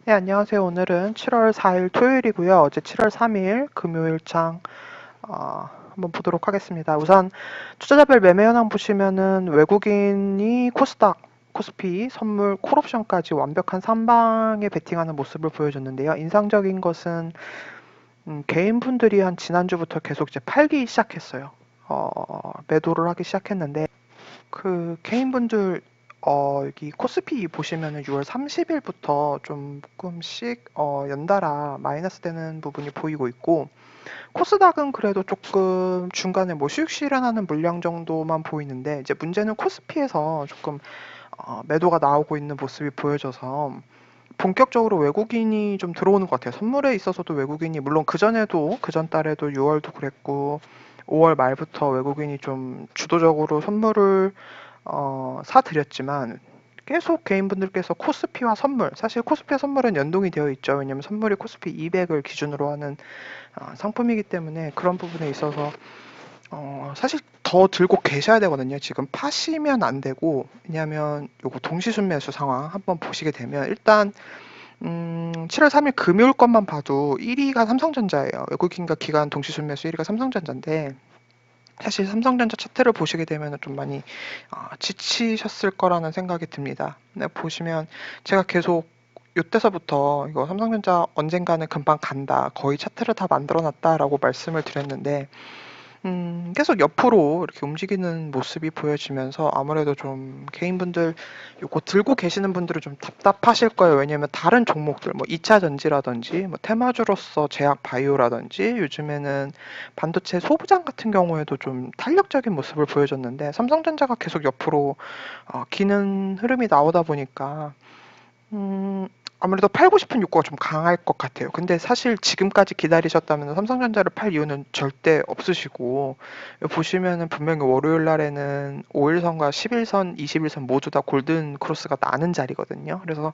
네, 안녕하세요. 오늘은 7월 4일 토요일이고요. 어제 7월 3일 금요일장 한번 보도록 하겠습니다. 우선 투자자별 매매 현황 보시면은 외국인이 코스닥, 코스피, 선물, 콜옵션까지 완벽한 삼방에 베팅하는 모습을 보여줬는데요. 인상적인 것은 개인분들이 한 지난주부터 계속 이제 팔기 시작했어요. 매도를 하기 시작했는데 그 개인분들 여기 코스피 보시면은 6월 30일부터 조금씩 연달아 마이너스 되는 부분이 보이고 있고 코스닥은 그래도 조금 중간에 뭐 수익 실현하는 물량 정도만 보이는데 이제 문제는 코스피에서 조금 매도가 나오고 있는 모습이 보여져서 본격적으로 외국인이 좀 들어오는 것 같아요. 선물에 있어서도 외국인이 물론 그전에도 그전 달에도 6월도 그랬고 5월 말부터 외국인이 좀 주도적으로 선물을 사드렸지만 계속 개인분들께서 코스피와 선물, 사실 코스피와 선물은 연동이 되어 있죠. 왜냐하면 선물이 코스피 200을 기준으로 하는 상품이기 때문에 그런 부분에 있어서 사실 더 들고 계셔야 되거든요. 지금 파시면 안 되고, 왜냐하면 요거 동시순매수 상황 한번 보시게 되면 일단 7월 3일 금요일 것만 봐도 1위가 삼성전자예요. 외국인과 기관 동시순매수 1위가 삼성전자인데 사실 삼성전자 차트를 보시게 되면 좀 많이 지치셨을 거라는 생각이 듭니다. 네, 보시면 제가 계속 이때서부터 이거 삼성전자 언젠가는 금방 간다. 거의 차트를 다 만들어 놨다라고 말씀을 드렸는데 계속 옆으로 이렇게 움직이는 모습이 보여지면서 아무래도 좀 개인분들 요거 들고 계시는 분들은 좀 답답하실 거예요. 왜냐면 다른 종목들 뭐 2차 전지라든지 뭐 테마주로서 제약 바이오라든지 요즘에는 반도체 소부장 같은 경우에도 좀 탄력적인 모습을 보여줬는데 삼성전자가 계속 옆으로 기는 흐름이 나오다 보니까 음, 아무래도 팔고 싶은 욕구가 좀 강할 것 같아요. 근데 사실 지금까지 기다리셨다면 삼성전자를 팔 이유는 절대 없으시고, 보시면은 분명히 월요일 날에는 5일선과 11선, 21선 모두 다 골든 크로스가 나는 자리거든요. 그래서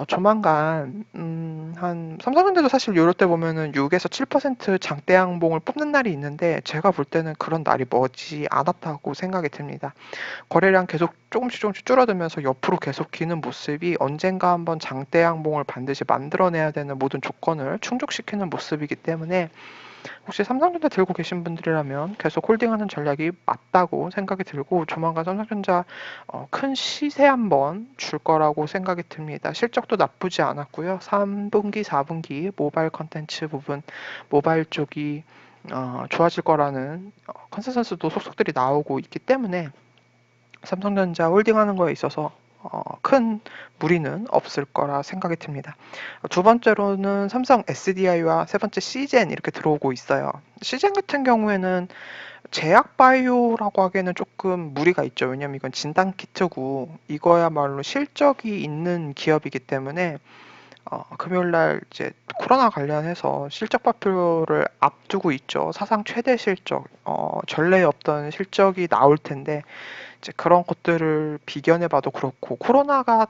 조만간 한 삼성전자도 사실 요럴 때 보면은 6에서 7% 장대 양봉을 뽑는 날이 있는데 제가 볼 때는 그런 날이 머지 않았다고 생각이 듭니다. 거래량 계속 조금씩 줄어들면서 옆으로 계속 기는 모습이 언젠가 한번 장대 양봉을 반드시 만들어내야 되는 모든 조건을 충족시키는 모습이기 때문에 혹시 삼성전자 들고 계신 분들이라면 계속 홀딩하는 전략이 맞다고 생각이 들고 조만간 삼성전자 큰 시세 한번 줄 거라고 생각이 듭니다. 실적도 나쁘지 않았고요. 3분기, 4분기 모바일 컨텐츠 부분, 모바일 쪽이 좋아질 거라는 컨센서스도 속속들이 나오고 있기 때문에 삼성전자 홀딩하는 거에 있어서 큰 무리는 없을 거라 생각이 듭니다. 두 번째로는 삼성 SDI와 세 번째 시젠 이렇게 들어오고 있어요. 시젠 같은 경우에는 제약 바이오라고 하기에는 조금 무리가 있죠. 왜냐면 이건 진단 키트고 이거야말로 실적이 있는 기업이기 때문에 금요일 날 이제 코로나 관련해서 실적 발표를 앞두고 있죠. 사상 최대 실적, 전례 없던 실적이 나올 텐데 이제 그런 것들을 비견해 봐도 그렇고 코로나가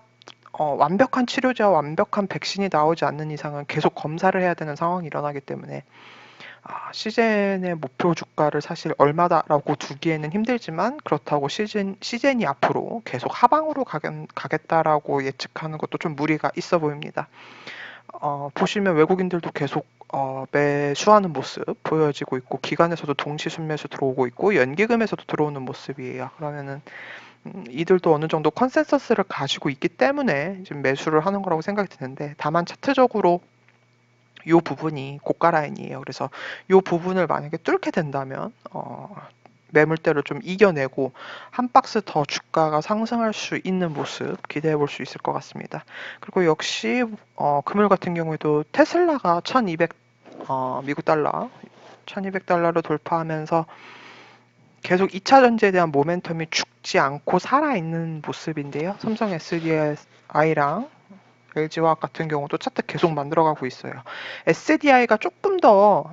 완벽한 치료제와 완벽한 백신이 나오지 않는 이상은 계속 검사를 해야 되는 상황이 일어나기 때문에 시젠의 목표 주가를 사실 얼마다라고 두기에는 힘들지만 그렇다고 시젠이 앞으로 계속 하방으로 가겠다라고 예측하는 것도 좀 무리가 있어 보입니다. 보시면 외국인들도 계속 매수하는 모습 보여지고 있고 기관에서도 동시 순매수 들어오고 있고 연기금에서도 들어오는 모습이에요. 그러면은 이들도 어느 정도 컨센서스를 가지고 있기 때문에 지금 매수를 하는 거라고 생각이 드는데 다만 차트적으로 이 부분이 고가 라인이에요. 그래서 이 부분을 만약에 뚫게 된다면 매물대를 좀 이겨내고 한 박스 더 주가가 상승할 수 있는 모습 기대해 볼 수 있을 것 같습니다. 그리고 역시 금요일 같은 경우에도 테슬라가 1200 미국 달러 1200달러를 돌파하면서 계속 2차 전지에 대한 모멘텀이 죽지 않고 살아있는 모습인데요. 삼성 SDI랑 LG화학 같은 경우도 차트 계속 만들어가고 있어요. SDI가 조금 더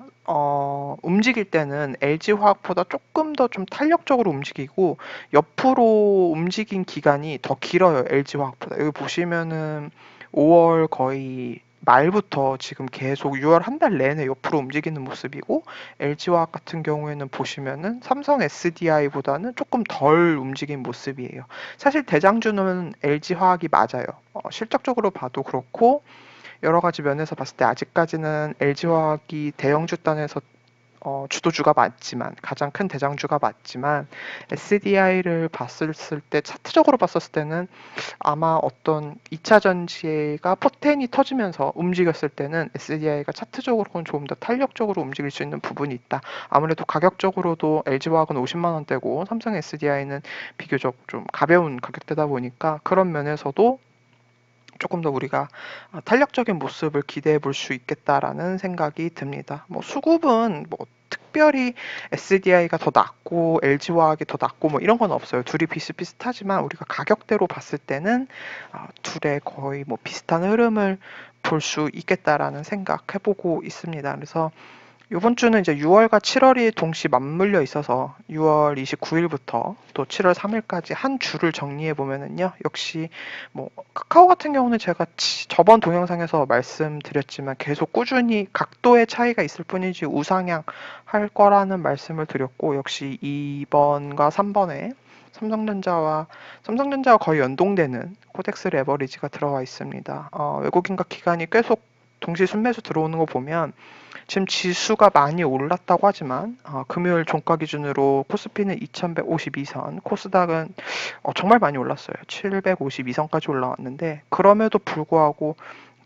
움직일 때는 LG화학보다 조금 더 좀 탄력적으로 움직이고 옆으로 움직인 기간이 더 길어요. LG화학보다. 여기 보시면은 5월 거의 말부터 지금 계속 6월 한 달 내내 옆으로 움직이는 모습이고 LG화학 같은 경우에는 보시면은 삼성 SDI보다는 조금 덜 움직인 모습이에요. 사실 대장주는 LG화학이 맞아요. 실적적으로 봐도 그렇고 여러 가지 면에서 봤을 때 아직까지는 LG화학이 대형주 단에서 주도주가 맞지만 가장 큰 대장주가 맞지만 SDI를 봤을 때 차트적으로 봤었을 때는 아마 어떤 2차 전지가 포텐이 터지면서 움직였을 때는 SDI가 차트적으로는 조금 더 탄력적으로 움직일 수 있는 부분이 있다. 아무래도 가격적으로도 LG화학은 50만 원대고 삼성 SDI는 비교적 좀 가벼운 가격대다 보니까 그런 면에서도 조금 더 우리가 탄력적인 모습을 기대해 볼 수 있겠다라는 생각이 듭니다. 뭐 수급은 뭐 특별히 SDI가 더 낮고 LG화학이 더 낮고 뭐 이런 건 없어요. 둘이 비슷비슷하지만 우리가 가격대로 봤을 때는 둘의 거의 뭐 비슷한 흐름을 볼 수 있겠다라는 생각 해보고 있습니다. 그래서 이번 주는 이제 6월과 7월이 동시 맞물려 있어서 6월 29일부터 또 7월 3일까지 한 주를 정리해 보면은요. 역시 뭐 카카오 같은 경우는 제가 저번 동영상에서 말씀드렸지만 계속 꾸준히 각도의 차이가 있을 뿐이지 우상향 할 거라는 말씀을 드렸고 역시 2번과 3번에 삼성전자와 거의 연동되는 코덱스 레버리지가 들어와 있습니다. 외국인과 기관이 계속 동시 순매수 들어오는 거 보면 지금 지수가 많이 올랐다고 하지만 금요일 종가 기준으로 코스피는 2152선, 코스닥은 정말 많이 올랐어요. 752선까지 올라왔는데 그럼에도 불구하고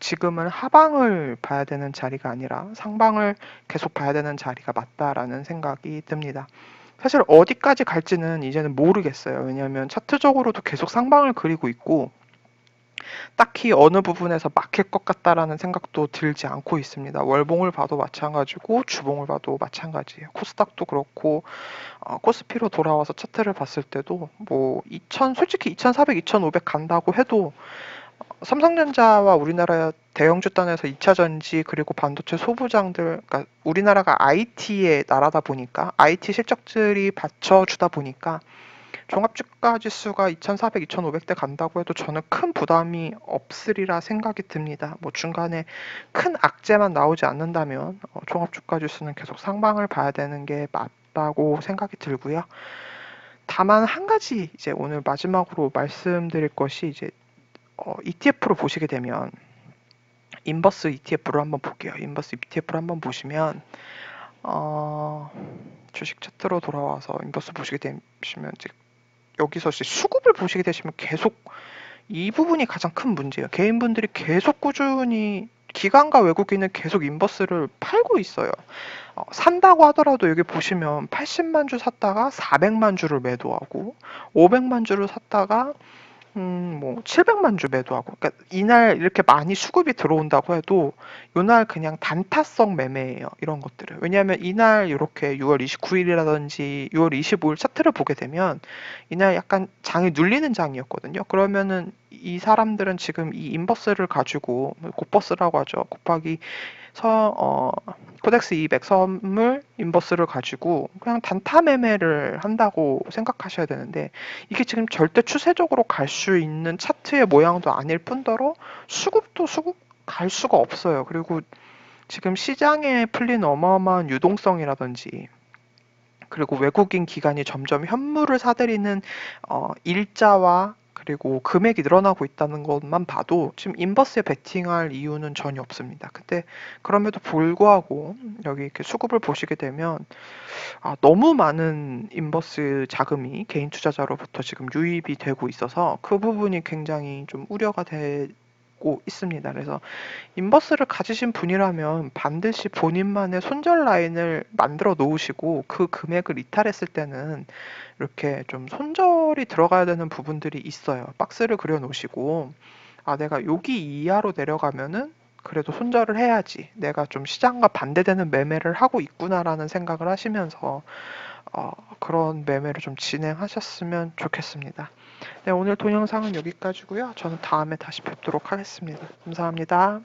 지금은 하방을 봐야 되는 자리가 아니라 상방을 계속 봐야 되는 자리가 맞다라는 생각이 듭니다. 사실 어디까지 갈지는 이제는 모르겠어요. 왜냐하면 차트적으로도 계속 상방을 그리고 있고 딱히 어느 부분에서 막힐 것 같다라는 생각도 들지 않고 있습니다. 월봉을 봐도 마찬가지고 주봉을 봐도 마찬가지예요. 코스닥도 그렇고 코스피로 돌아와서 차트를 봤을 때도 뭐 2000, 솔직히 2400, 2500 간다고 해도 삼성전자와 우리나라 대형주 단에서 2차 전지 그리고 반도체 소부장들, 그러니까 우리나라가 IT의 나라다 보니까 IT 실적들이 받쳐주다 보니까 종합주가 지수가 2,400, 2,500대 간다고 해도 저는 큰 부담이 없으리라 생각이 듭니다. 뭐 중간에 큰 악재만 나오지 않는다면 종합주가 지수는 계속 상방을 봐야 되는 게 맞다고 생각이 들고요. 다만 한 가지 이제 오늘 마지막으로 말씀드릴 것이 이제 ETF로 보시게 되면 인버스 ETF로 한번 볼게요. 인버스 ETF로 한번 보시면 어, 주식 차트로 돌아와서 인버스 보시게 되시면 이제 여기서 수급을 보시게 되시면 계속 이 부분이 가장 큰 문제예요. 개인분들이 계속 꾸준히 기관과 외국인은 계속 인버스를 팔고 있어요. 산다고 하더라도 여기 보시면 80만 주 샀다가 400만 주를 매도하고 500만 주를 샀다가 뭐 700만 주 매도하고 그러니까 이날 이렇게 많이 수급이 들어온다고 해도 이날 그냥 단타성 매매예요. 이런 것들을. 왜냐하면 이날 이렇게 6월 29일이라든지 6월 25일 차트를 보게 되면 이날 약간 장이 눌리는 장이었거든요. 그러면은 이 사람들은 지금 이 인버스를 가지고 곱버스라고 하죠. 곱하기 서, 코덱스 200 선물 인버스를 가지고 그냥 단타 매매를 한다고 생각하셔야 되는데 이게 지금 절대 추세적으로 갈 수 있는 차트의 모양도 아닐 뿐더러 수급도 수급 갈 수가 없어요. 그리고 지금 시장에 풀린 어마어마한 유동성이라든지 그리고 외국인 기관이 점점 현물을 사들이는 일자와 그리고 금액이 늘어나고 있다는 것만 봐도 지금 인버스에 베팅할 이유는 전혀 없습니다. 근데 그럼에도 불구하고 여기 이렇게 수급을 보시게 되면 너무 많은 인버스 자금이 개인 투자자로부터 지금 유입이 되고 있어서 그 부분이 굉장히 좀 우려가 되고 있습니다. 그래서 인버스를 가지신 분이라면 반드시 본인만의 손절 라인을 만들어 놓으시고 그 금액을 이탈했을 때는 이렇게 좀 손절이 들어가야 되는 부분들이 있어요. 박스를 그려 놓으시고 내가 여기 이하로 내려가면은 그래도 손절을 해야지. 내가 좀 시장과 반대되는 매매를 하고 있구나라는 생각을 하시면서 어, 그런 매매를 좀 진행하셨으면 좋겠습니다. 네, 오늘 동영상은 여기까지고요. 저는 다음에 다시 뵙도록 하겠습니다. 감사합니다.